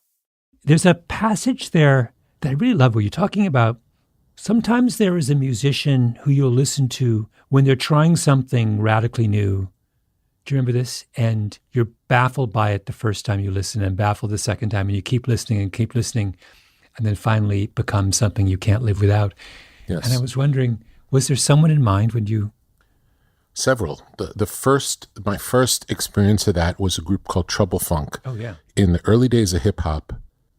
There's a passage there that I really love where you're talking about sometimes there is a musician who you'll listen to when they're trying something radically new. Do you remember this? And you're baffled by it the first time you listen and baffled the second time, and you keep listening, and then finally it becomes something you can't live without. Yes. And I was wondering, was there someone in mind when you... Several. My first experience of that was a group called Trouble Funk. Oh, yeah. In the early days of hip hop,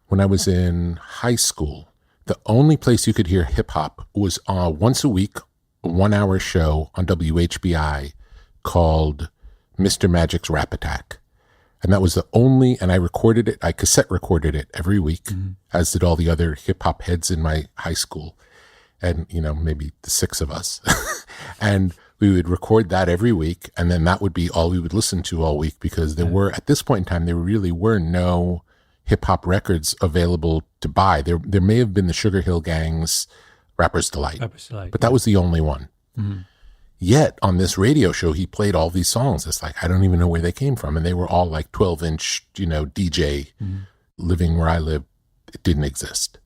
when I was in high school, the only place you could hear hip hop was once a week, a 1-hour show on WHBI called Mr. Magic's Rap Attack. And that was the only, and I recorded it, I cassette recorded it every week, as did all the other hip hop heads in my high school. And, maybe the 6 of us. And we would record that every week. And then that would be all we would listen to all week, because at this point in time, there really were no hip hop records available to buy. There may have been the Sugar Hill Gang's Rapper's Delight. But that was the only one. Mm-hmm. Yet on this radio show, he played all these songs. It's like, I don't even know where they came from. And they were all like 12-inch, DJ living where I lived. It didn't exist.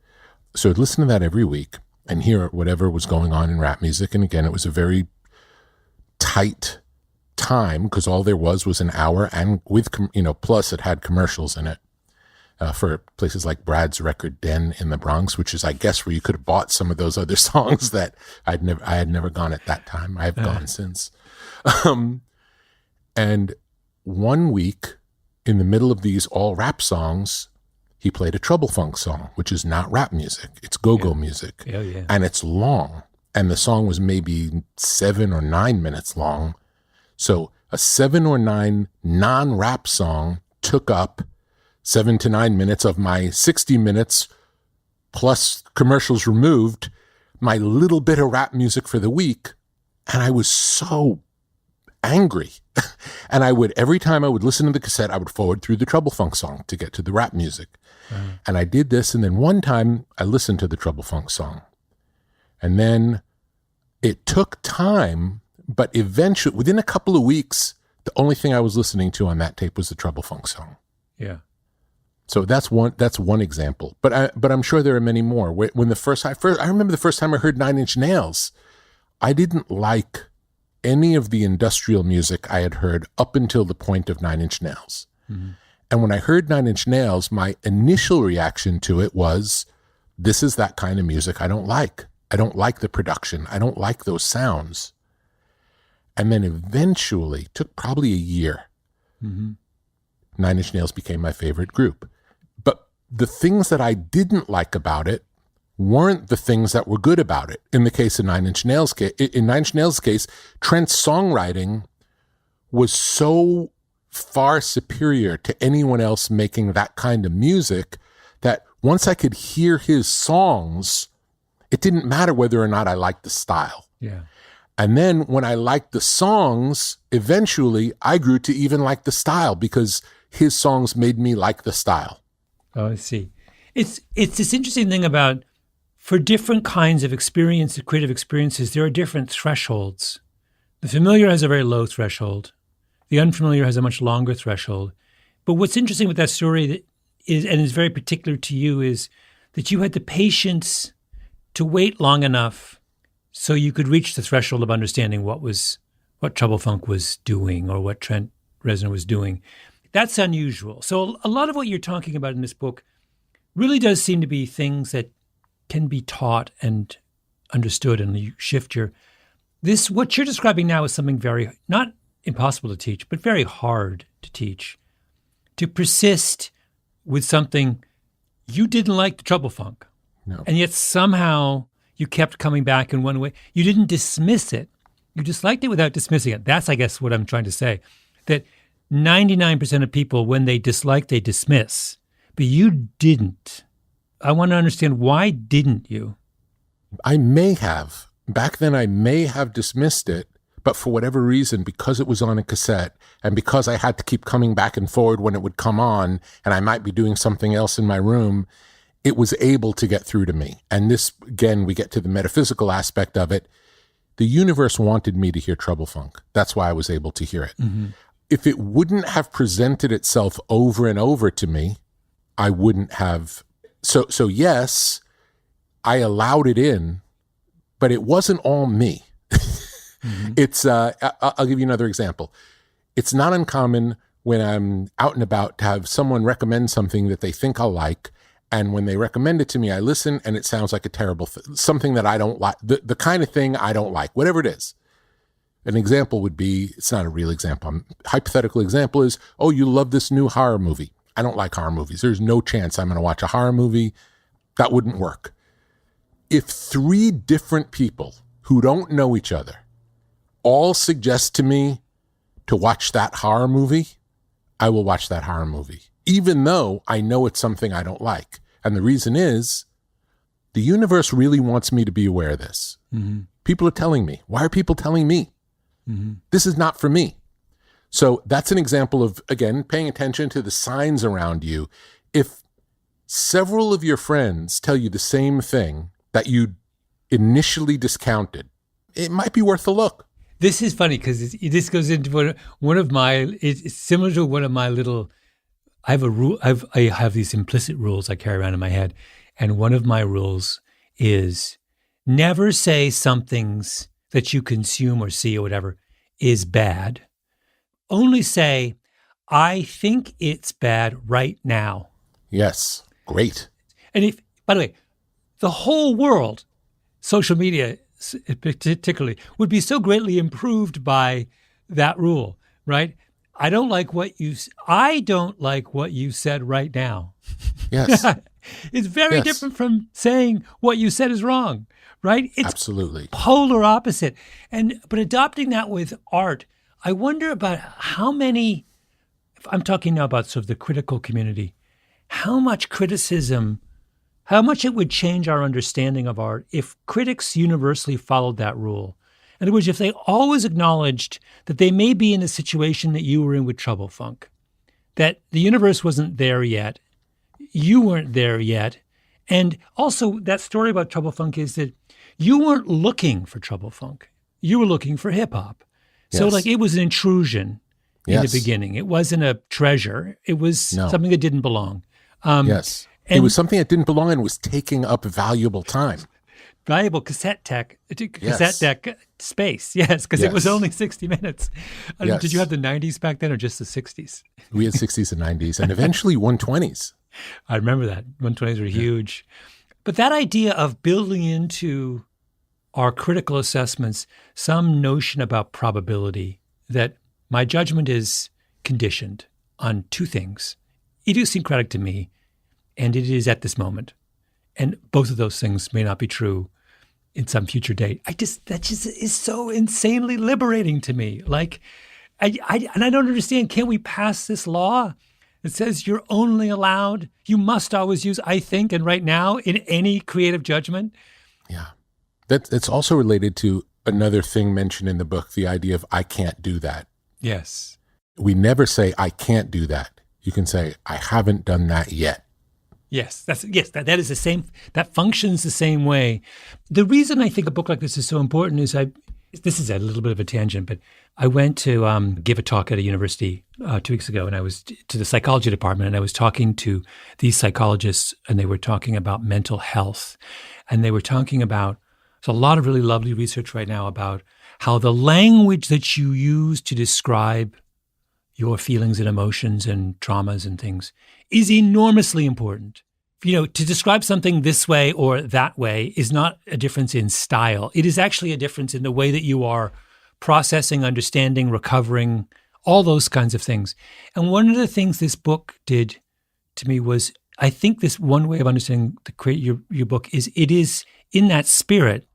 So I'd listen to that every week and hear whatever was going on in rap music. And again, it was a very tight time because all there was an hour, and with, plus it had commercials in it for places like Brad's Record Den in the Bronx, which is, I guess, where you could have bought some of those other songs that I had never gone at that time. I have gone since. And one week in the middle of these all rap songs, he played a Trouble Funk song, which is not rap music. It's go-go music. Yeah. And it's long. And the song was maybe 7 or 9 minutes long. So a 7 or 9 non-rap song took up 7 to 9 minutes of my 60 minutes plus commercials removed, my little bit of rap music for the week. And I was so angry. And every time I would listen to the cassette, I would forward through the Trouble Funk song to get to the rap music. And I did this. And then one time I listened to the Trouble Funk song. And then it took time, but eventually, within a couple of weeks, the only thing I was listening to on that tape was the Trouble Funk song. Yeah. So that's one example. But I'm sure there are many more. I remember the first time I heard 9 Inch Nails, I didn't like any of the industrial music I had heard up until the point of 9 Inch Nails. Mm-hmm. And when I heard 9 Inch Nails, my initial reaction to it was, this is that kind of music I don't like. I don't like the production. I don't like those sounds. And then eventually, took probably a year, 9 Inch Nails became my favorite group. But the things that I didn't like about it weren't the things that were good about it. In the case of 9 Inch Nails, case, Trent's songwriting was so far superior to anyone else making that kind of music that once I could hear his songs, it didn't matter whether or not I liked the style. Yeah. And then when I liked the songs, eventually I grew to even like the style because his songs made me like the style. Oh, I see. It's this interesting thing about, for different kinds of creative experiences, there are different thresholds. The familiar has a very low threshold. The unfamiliar has a much longer threshold. But what's interesting with that story is very particular to you, is that you had the patience to wait long enough so you could reach the threshold of understanding what Trouble Funk was doing or what Trent Reznor was doing. That's unusual. So a lot of what you're talking about in this book really does seem to be things that can be taught and understood, and you shift what you're describing now is something very, not impossible to teach, but very hard to teach. To persist with something you didn't like, the Trouble Funk. No. And yet somehow you kept coming back in one way. You didn't dismiss it. You disliked it without dismissing it. That's, I guess, what I'm trying to say. That 99% of people, when they dislike, they dismiss. But you didn't. I want to understand, why didn't you? I may have. Back then, I may have dismissed it, but for whatever reason, because it was on a cassette and because I had to keep coming back and forward when it would come on, and I might be doing something else in my room, it was able to get through to me. And this, again, we get to the metaphysical aspect of it. The universe wanted me to hear Trouble Funk. That's why I was able to hear it. Mm-hmm. If it wouldn't have presented itself over and over to me, I wouldn't have. So yes, I allowed it in, but it wasn't all me. Mm-hmm. It's, I'll give you another example. It's not uncommon when I'm out and about to have someone recommend something that they think I'll like. And when they recommend it to me, I listen and it sounds like a terrible something that I don't like, the kind of thing I don't like, whatever it is. An example would be, it's not a real example. Hypothetical example is, oh, you love this new horror movie. I don't like horror movies. There's no chance I'm going to watch a horror movie. That wouldn't work. If 3 different people who don't know each other all suggest to me to watch that horror movie, I will watch that horror movie, even though I know it's something I don't like. And the reason is, the universe really wants me to be aware of this. Mm-hmm. People are telling me. Why are people telling me? Mm-hmm. This is not for me. So that's an example of, again, paying attention to the signs around you. If several of your friends tell you the same thing that you initially discounted, it might be worth a look. This is funny because this goes into one of my, it's similar to one of my little, I have a rule, I have these implicit rules I carry around in my head. And one of my rules is never say something's that you consume or see or whatever is bad. Only say, I think it's bad right now. Yes. Great. And if, by the way, the whole world, social media particularly, would be so greatly improved by that rule, right? I don't like what you said right now. Yes. It's very different from saying what you said is wrong, right? It's absolutely polar opposite. But adopting that with art, I wonder about how many, I'm talking now about sort of the critical community, how much criticism, how much it would change our understanding of art if critics universally followed that rule. In other words, if they always acknowledged that they may be in a situation that you were in with Trouble Funk, that the universe wasn't there yet, you weren't there yet, and also that story about Trouble Funk is that you weren't looking for Trouble Funk. You were looking for hip-hop. So like it was an intrusion in the beginning. It wasn't a treasure. It was something that didn't belong. Yes. It was something that didn't belong and was taking up valuable time. Valuable cassette deck space, yes, because it was only 60 minutes. Did you have the 90s back then or just the 60s? We had 60s and 90s and eventually 120s. I remember that. 120s were huge. But that idea of building into our critical assessments some notion about probability, that my judgment is conditioned on 2 things, idiosyncratic to me, and it is at this moment. And both of those things may not be true in some future date. That just is so insanely liberating to me. Like, I don't understand. Can't we pass this law that says you're only allowed, you must always use I think and right now in any creative judgment? Yeah. It's also related to another thing mentioned in the book, the idea of I can't do that. Yes. We never say I can't do that. You can say I haven't done that yet. Yes, that is the same. That functions the same way. The reason I think a book like this is so important is this is a little bit of a tangent, but I went to give a talk at a university 2 weeks ago, and I was to the psychology department, and I was talking to these psychologists, and they were talking about mental health, and they were talking about There's a lot of really lovely research right now about how the language that you use to describe your feelings and emotions and traumas and things is enormously important. To describe something this way or that way is not a difference in style. It is actually a difference in the way that you are processing, understanding, recovering, all those kinds of things. And one of the things this book did to me was, I think this one way of understanding your book is it is in that spirit.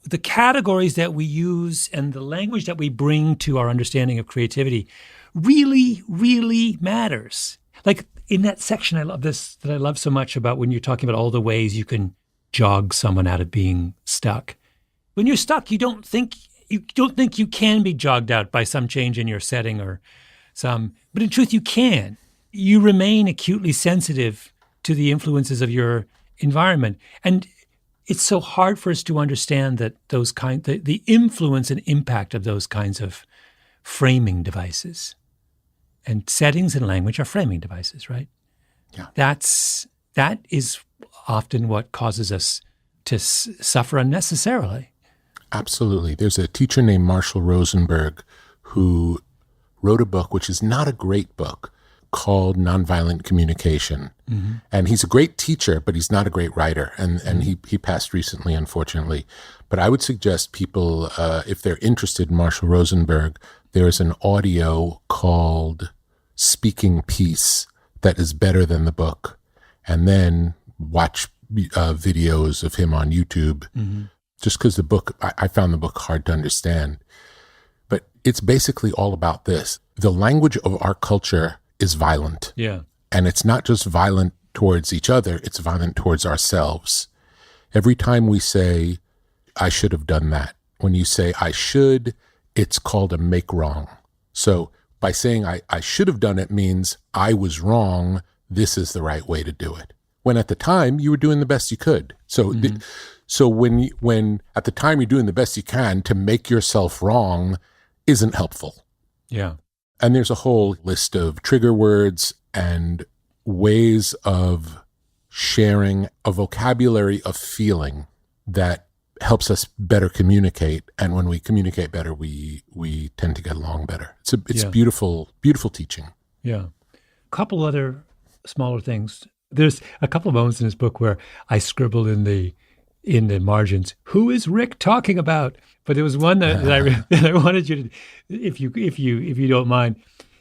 The categories that we use and the language that we bring to our understanding of creativity really, really matters. Like in that section, I love this, that I love so much about when you're talking about all the ways you can jog someone out of being stuck. When you're stuck, you don't think you can be jogged out by some change in your setting but in truth, you can. You remain acutely sensitive to the influences of your environment. And it's so hard for us to understand that the influence and impact of those kinds of framing devices. And settings and language are framing devices, right? Yeah. That is often what causes us to suffer unnecessarily. Absolutely. There's a teacher named Marshall Rosenberg who wrote a book, which is not a great book, called Nonviolent Communication. Mm-hmm. And he's a great teacher, but he's not a great writer. And he passed recently, unfortunately. But I would suggest people, if they're interested in Marshall Rosenberg, there is an audio called Speaking Peace that is better than the book. And then watch videos of him on YouTube. Mm-hmm. Just because the book, I found the book hard to understand. But it's basically all about this. The language of our culture is violent. Yeah. And it's not just violent towards each other, it's violent towards ourselves. Every time we say, I should have done that, when you say I should, it's called a make wrong. So by saying I should have done it means I was wrong, this is the right way to do it. When at the time you were doing the best you could. So so when at the time you're doing the best you can, to make yourself wrong isn't helpful. Yeah. And there's a whole list of trigger words and ways of sharing a vocabulary of feeling that helps us better communicate. And when we communicate better, we tend to get along better. It's beautiful, beautiful teaching. Yeah. A couple other smaller things. There's a couple of moments in this book where I scribbled in the margins, who is Rick talking about? But there was one that I wanted you to, if you don't mind.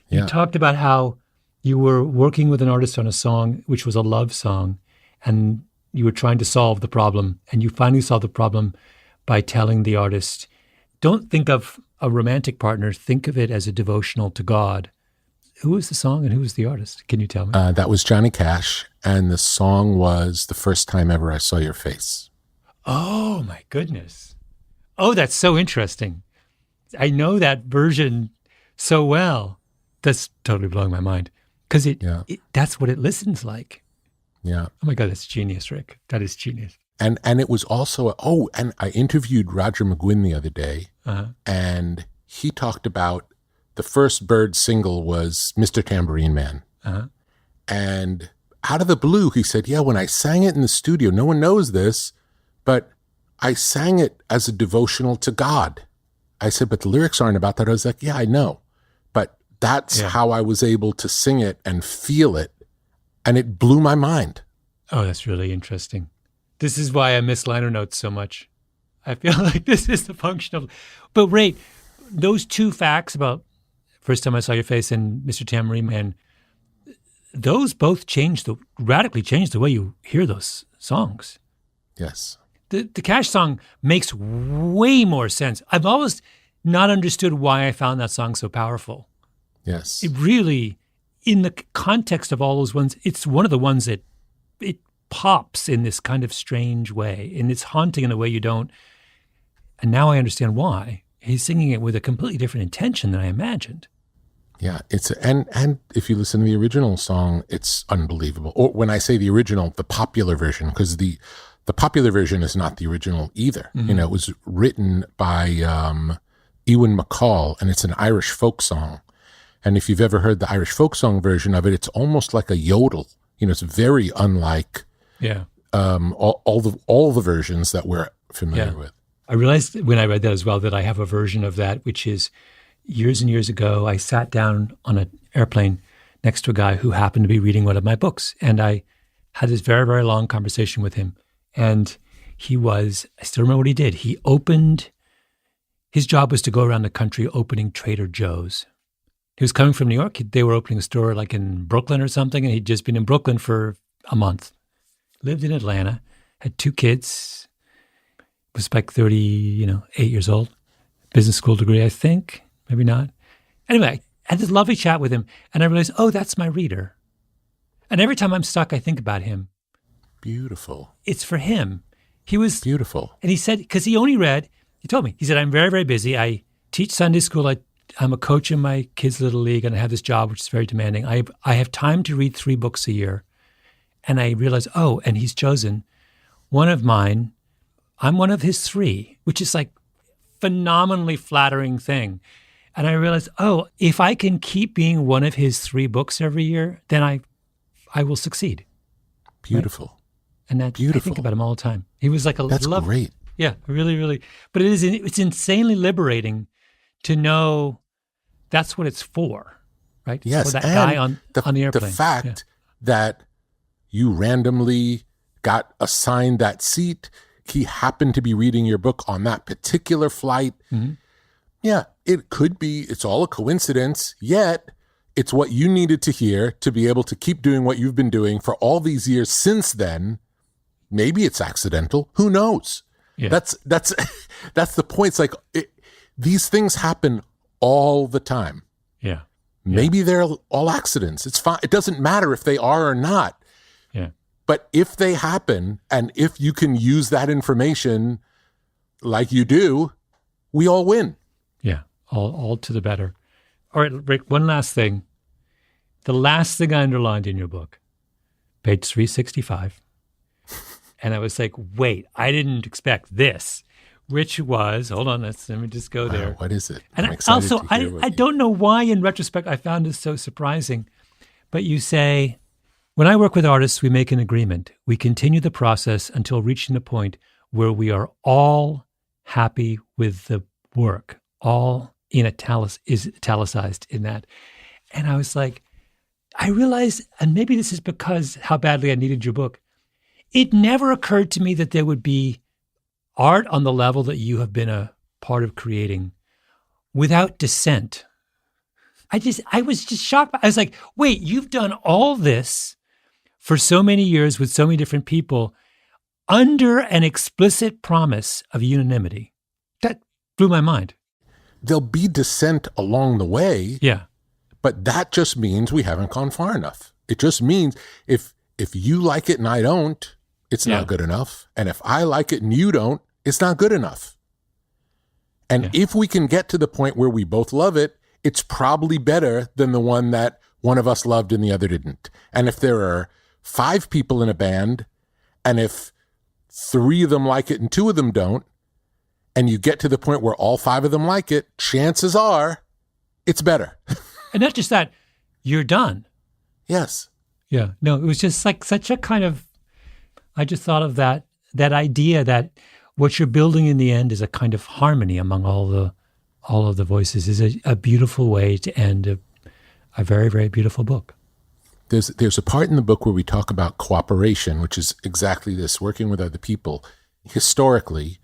You talked about how you were working with an artist on a song, which was a love song, and you were trying to solve the problem, and you finally solved the problem by telling the artist, don't think of a romantic partner, think of it as a devotional to God. Who was the song and who was the artist? Can you tell me? That was Johnny Cash, and the song was The First Time Ever I Saw Your Face. Oh, my goodness. Oh, that's so interesting. I know that version so well. That's totally blowing my mind because that's what it listens like. Yeah. Oh my God, that's genius, Rick. That is genius. And it was also, and I interviewed Roger McGuinn the other day, and he talked about the first Bird single was Mr. Tambourine Man. And out of the blue, he said, when I sang it in the studio, no one knows this, but I sang it as a devotional to God. I said, but the lyrics aren't about that. I was like, I know. But that's how I was able to sing it and feel it. And it blew my mind. Oh, that's really interesting. This is why I miss liner notes so much. I feel like this is the function of... But Ray, those two facts about First Time I Saw Your Face and Mr. Tambourine Man, those both radically changed the way you hear those songs. Yes. The Cash song makes way more sense. I've always not understood why I found that song so powerful. Yes. It really, in the context of all those ones, it's one of the ones that it pops in this kind of strange way. And it's haunting in a way you don't. And now I understand why. He's singing it with a completely different intention than I imagined. Yeah, and if you listen to the original song, it's unbelievable. Or when I say the original, the popular version, because the popular version is not the original either. Mm-hmm. It was written by Ewan MacColl, and it's an Irish folk song. And if you've ever heard the Irish folk song version of it, it's almost like a yodel. It's very unlike all the versions that we're familiar with. I realized when I read that as well that I have a version of that, which is years and years ago, I sat down on an airplane next to a guy who happened to be reading one of my books. And I had this very, very long conversation with him. And I still remember what he did. His job was to go around the country opening Trader Joe's. He was coming from New York. They were opening a store like in Brooklyn or something, and he'd just been in Brooklyn for a month. Lived in Atlanta, had 2 kids, was like 8 years old, business school degree, I think, maybe not. Anyway, I had this lovely chat with him, and I realized, oh, that's my reader. And every time I'm stuck, I think about him. Beautiful. It's for him. He was beautiful. And he said, because he told me, he said, I'm very, very busy. I teach Sunday school. I'm a coach in my kids' little league, and I have this job, which is very demanding. I have time to read 3 books a year. And I realized, and he's chosen one of mine. I'm one of his 3, which is like phenomenally flattering thing. And I realized, if I can keep being one of his 3 books every year, then I will succeed. Beautiful. Right? And that, beautiful. I think about him all the time. He was like That's great. Yeah, really, really. But it's insanely liberating to know that's what it's for, right? Yes, for that and guy on the airplane. The fact that you randomly got assigned that seat, he happened to be reading your book on that particular flight. Mm-hmm. Yeah, it could be, it's all a coincidence, yet it's what you needed to hear to be able to keep doing what you've been doing for all these years since then. Maybe it's accidental. Who knows? Yeah. That's the point. It's like these things happen all the time. Yeah. Maybe they're all accidents. It's fine. It doesn't matter if they are or not. Yeah. But if they happen, and if you can use that information like you do, we all win. Yeah. All to the better. All right, Rick, one last thing. The last thing I underlined in your book, page 365. And I was like, wait, I didn't expect this, which was, hold on, let me just go there. What is it? And I don't know why in retrospect I found this so surprising, but you say, when I work with artists, we make an agreement. We continue the process until reaching the point where we are all happy with the work. All in is italicized in that. And I was like, I realized, and maybe this is because how badly I needed your book, it never occurred to me that there would be art on the level that you have been a part of creating without dissent. I was just shocked. I was like, wait, you've done all this for so many years with so many different people under an explicit promise of unanimity. That blew my mind. There'll be dissent along the way. Yeah. But that just means we haven't gone far enough. It just means if you like it and I don't, it's not good enough. And if I like it and you don't, it's not good enough. And if we can get to the point where we both love it, it's probably better than the one that one of us loved and the other didn't. And if there are 5 people in a band, and if 3 of them like it and 2 of them don't, and you get to the point where all 5 of them like it, chances are it's better. And not just that, you're done. Yes. Yeah. No, it was just like such a kind of, I just thought of that idea that what you're building in the end is a kind of harmony among all of the voices is a beautiful way to end a very, very beautiful book. There's a part in the book where we talk about cooperation, which is exactly this, working with other people. Historically,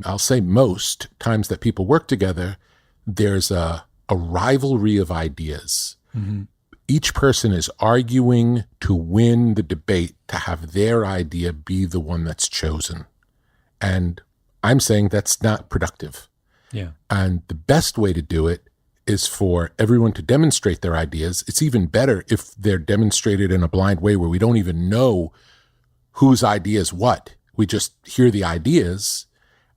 I'll say most times that people work together, there's a rivalry of ideas. Mm-hmm. Each person is arguing to win the debate, to have their idea be the one that's chosen. And I'm saying that's not productive. Yeah. And the best way to do it is for everyone to demonstrate their ideas. It's even better if they're demonstrated in a blind way where we don't even know whose idea is what. We just hear the ideas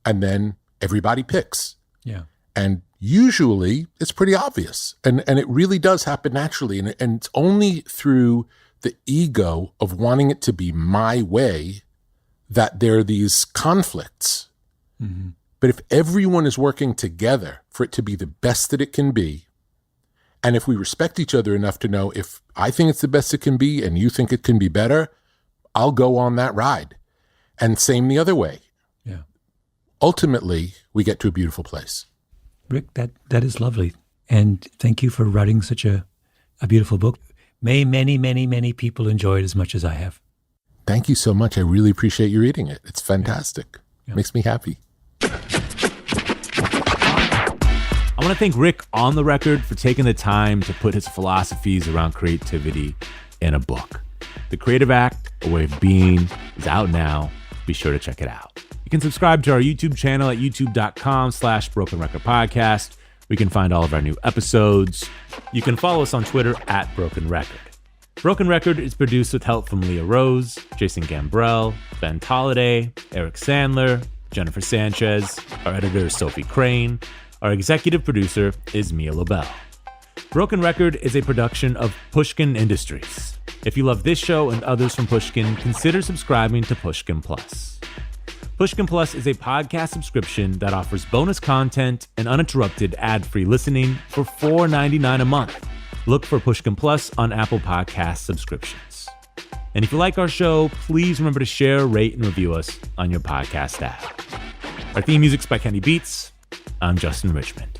and then everybody picks. Yeah. And usually it's pretty obvious. And it really does happen naturally. And it's only through the ego of wanting it to be my way that there are these conflicts. Mm-hmm. But if everyone is working together for it to be the best that it can be, and if we respect each other enough to know if I think it's the best it can be and you think it can be better, I'll go on that ride. And same the other way. Yeah. ultimately we get to a beautiful place. Rick, that is lovely. And thank you for writing such a beautiful book. May many, many, many people enjoy it as much as I have. Thank you so much. I really appreciate you reading it. It's fantastic. Yeah. Makes me happy. I want to thank Rick on the record for taking the time to put his philosophies around creativity in a book. The Creative Act, A Way of Being, is out now. Be sure to check it out. You can subscribe to our YouTube channel at youtube.com/Broken Record Podcast. We can find all of our new episodes. You can follow us on Twitter at Broken Record. Broken Record is produced with help from Leah Rose, Jason Gambrell, Ben Tolliday, Eric Sandler, Jennifer Sanchez. Our editor is Sophie Crane. Our executive producer is Mia LaBelle. Broken Record is a production of Pushkin Industries. If you love this show and others from Pushkin, consider subscribing to Pushkin Plus. Pushkin Plus is a podcast subscription that offers bonus content and uninterrupted ad-free listening for $4.99 a month. Look for Pushkin Plus on Apple Podcast subscriptions. And if you like our show, please remember to share, rate, and review us on your podcast app. Our theme music's by Kenny Beats. I'm Justin Richmond.